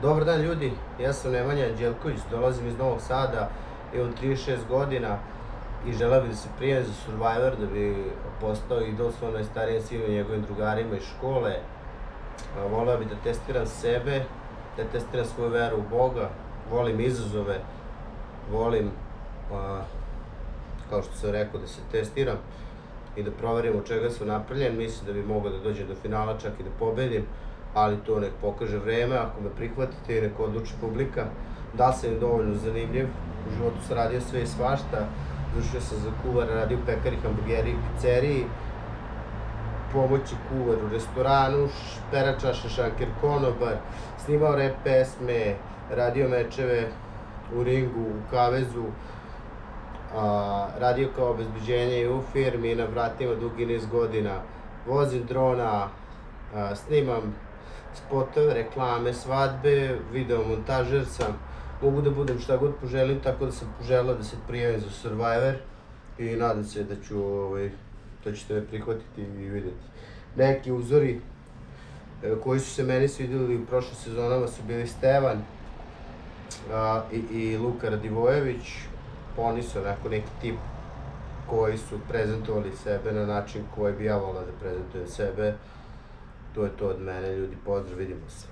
Dobar dan ljudi, ja sam Nemanja Anđelković, dolazim iz Novog Sada, imam 36 godina i želeo bih da se prijavim za Survivor da bi postao idol svom najstarijem sinu i njegovim drugarima iz škole. Voleo bih da testiram sebe, da testiram svoju veru u Boga, volim izazove, volim, kao što sam rekao, da se testiram i da proverim od čega sam napravljen. Mislim da bi mogao da dođem do finala, čak i da pobedim, ali to nek pokaže vreme, ako me prihvatite i nek odluči publika. Da li sam dovoljno zanimljiv, u životu sam radio sve i svašta, završio sam za kuvara, radio u pekari, hamburgeri i pizzeriji, pomoći kuvar u restoranu, peračaša, šanker, konobar, snimao rap pesme, radio mečeve u ringu, u kavezu, radio kao obezbeđenje i u firmi na vratima dugi niz godina, vozim drona, snimam spotove, reklame, svadbe, videomontažer sam, mogu da budem šta god poželim, tako da sam poželao da se prijavim za Survivor i nadam se da ćete me prihvatiti i vidjeti. Neki uzori koji su se meni svidjeli u prošlim sezonama su bili Stevan i Luka Radivojević. Oni su neki tip koji su prezentovali sebe na način koji bi ja volao da prezentujem sebe. To je to od mene, ljudi, pozdrav, vidimo se.